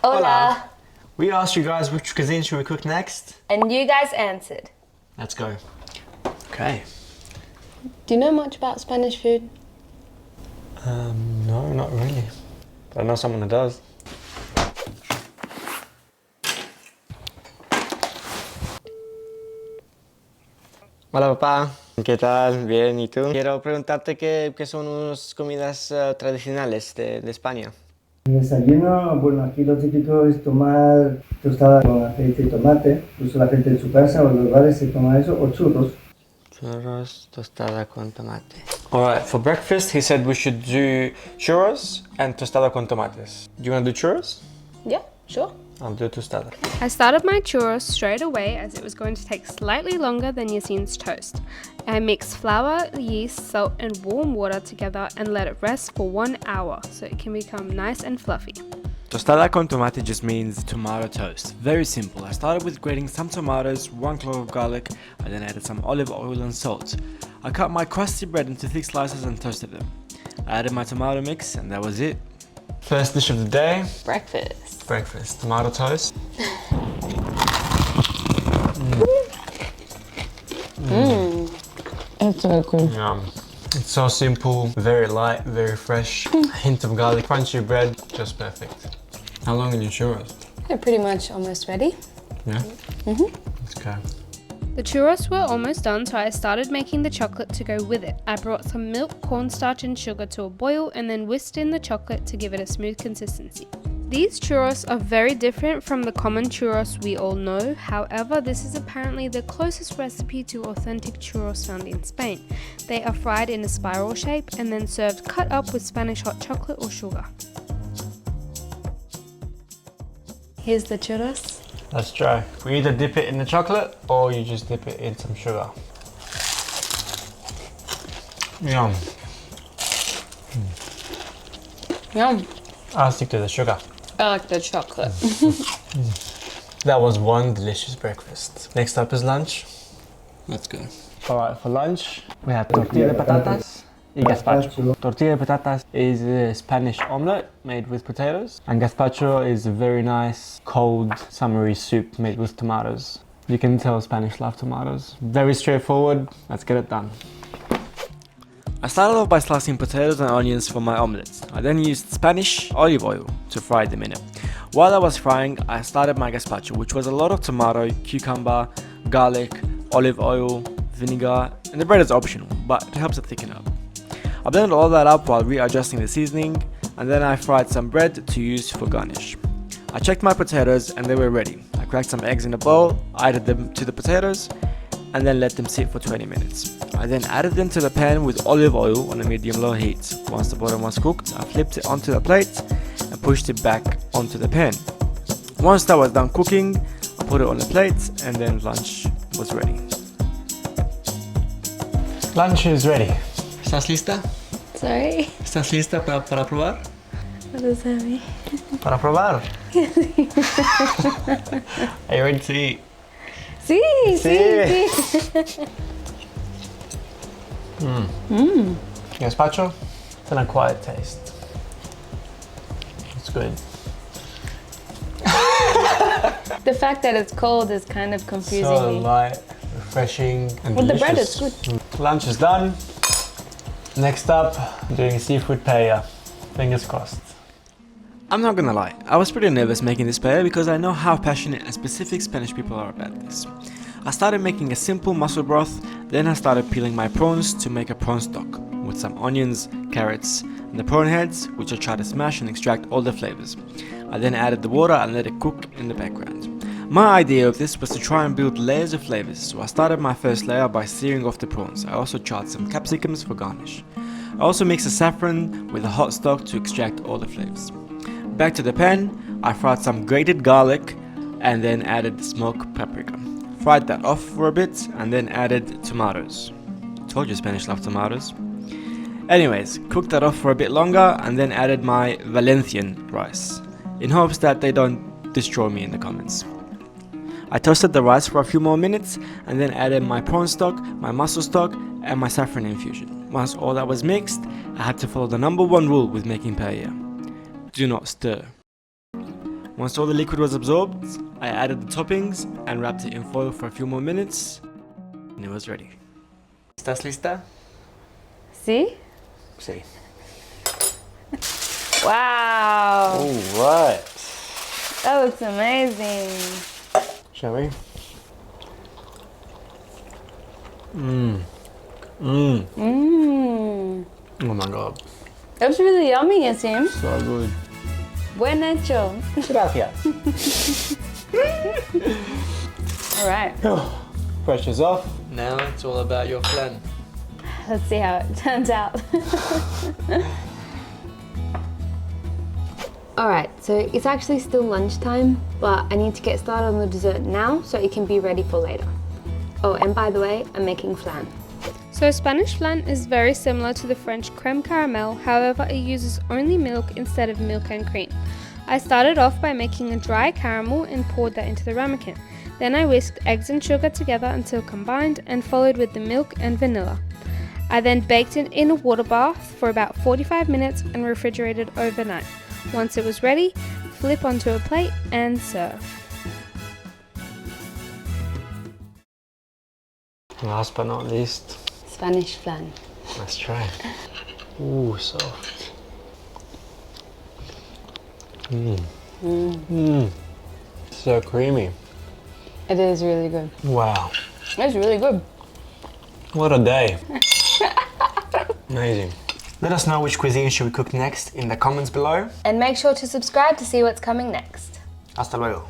Hola. We asked you guys which cuisine should we cook next. And you guys answered. Let's go. Okay. Do you know much about Spanish food? No, not really. But I know someone who does. Hola papá, ¿qué tal? Bien, ¿y tú? Quiero preguntarte qué son unas comidas tradicionales de España. El desayuno, bueno, aquí lo típico es tomar tostada con aceite y tomate. Incluso la gente en su casa o en los bares se toma eso, o churros. Churros, tostada con tomate. Alright, for breakfast he said we should do churros and tostada con tomates. Do you want to do churros? Yeah, sure. I'll do tostada. I started my churros straight away as it was going to take slightly longer than Yassine's toast. I mixed flour, yeast, salt and warm water together and let it rest for 1 hour so it can become nice and fluffy. Tostada con tomate just means tomato toast. Very simple. I started with grating some tomatoes, 1 clove of garlic, I then added some olive oil and salt. I cut my crusty bread into thick slices and toasted them. I added my tomato mix and that was it. First dish of the day. Breakfast. Breakfast. Tomato toast. It's so good. Yum. It's so simple, very light, very fresh. A hint of garlic, crunchy bread, just perfect. How long are your churros? They're pretty much almost ready. Yeah? Mm-hmm. Okay. The churros were almost done, so I started making the chocolate to go with it. I brought some milk, cornstarch and sugar to a boil and then whisked in the chocolate to give it a smooth consistency. These churros are very different from the common churros we all know. However, this is apparently the closest recipe to authentic churros found in Spain. They are fried in a spiral shape and then served cut up with Spanish hot chocolate or sugar. Here's the churros. Let's try. We either dip it in the chocolate or you just dip it in some sugar. Yum. Yum. I'll stick to the sugar. I like the chocolate. That was one delicious breakfast. Next up is lunch. Let's go. Alright, for lunch we have tortilla de patatas y gazpacho. Tortilla de patatas is a Spanish omelette made with potatoes, and gazpacho is a very nice cold summery soup made with tomatoes. You can tell Spanish love tomatoes. Very straightforward. Let's get it done. I started off by slicing potatoes and onions for my omelette. I then used Spanish olive oil to fry them in it. While I was frying, I started my gazpacho, which was a lot of tomato, cucumber, garlic, olive oil, vinegar, and the bread is optional, but it helps it thicken up. I blended all that up while readjusting the seasoning, and then I fried some bread to use for garnish. I checked my potatoes and they were ready. I cracked some eggs in a bowl, added them to the potatoes, and then let them sit for 20 minutes. I then added them to the pan with olive oil on a medium-low heat. Once the bottom was cooked, I flipped it onto the plate and pushed it back onto the pan. Once that was done cooking, I put it on the plate and then lunch was ready. Lunch is ready. ¿Estás lista? Sorry. ¿Estás lista para probar? What does that mean? Para probar. Are you ready to eat? Sí, sí, sí. Gazpacho, it's an acquired taste. It's good. The fact that it's cold is kind of confusing So me. light, refreshing, and Well, delicious. the bread is good. Lunch is done. Next up, doing seafood paella. Fingers crossed. I'm not gonna lie, I was pretty nervous making this paella because I know how passionate and specific Spanish people are about this. I started making a simple mussel broth, then I started peeling my prawns to make a prawn stock with some onions, carrots, and the prawn heads, which I tried to smash and extract all the flavors. I then added the water and let it cook in the background. My idea of this was to try and build layers of flavors, so I started my first layer by searing off the prawns. I also charred some capsicums for garnish. I also mixed the saffron with the hot stock to extract all the flavors. Back to the pan, I fried some grated garlic and then added smoked paprika. Fried that off for a bit and then added tomatoes. Told you Spanish love tomatoes. Anyways, cooked that off for a bit longer and then added my Valencian rice, in hopes that they don't destroy me in the comments. I toasted the rice for a few more minutes and then added my prawn stock, my mussel stock and my saffron infusion. Once all that was mixed, I had to follow the #1 rule with making paella. Do not stir. Once all the liquid was absorbed, I added the toppings and wrapped it in foil for a few more minutes, and it was ready. ¿Estás lista? See? Sí. Wow. Alright. That looks amazing. Shall we? Mmm. Mmm. Mmm. Oh my god. That was really yummy, Yasim. So good. Buen hecho. Gracias. All right. Pressure's off. Now it's all about your flan. Let's see how it turns out. Alright, so it's actually still lunchtime, but I need to get started on the dessert now so it can be ready for later. Oh, and by the way, I'm making flan. So Spanish flan is very similar to the French creme caramel, however it uses only milk instead of milk and cream. I started off by making a dry caramel and poured that into the ramekin. Then I whisked eggs and sugar together until combined and followed with the milk and vanilla. I then baked it in a water bath for about 45 minutes and refrigerated overnight. Once it was ready, flip onto a plate and serve. Last but not least, Spanish flan. let's try. Ooh, soft. Mmm. Mmm. So creamy. It is really good. Wow. It's really good. What a day. Amazing. Let us know which cuisine should we cook next in the comments below. And make sure to subscribe to see what's coming next. Hasta luego.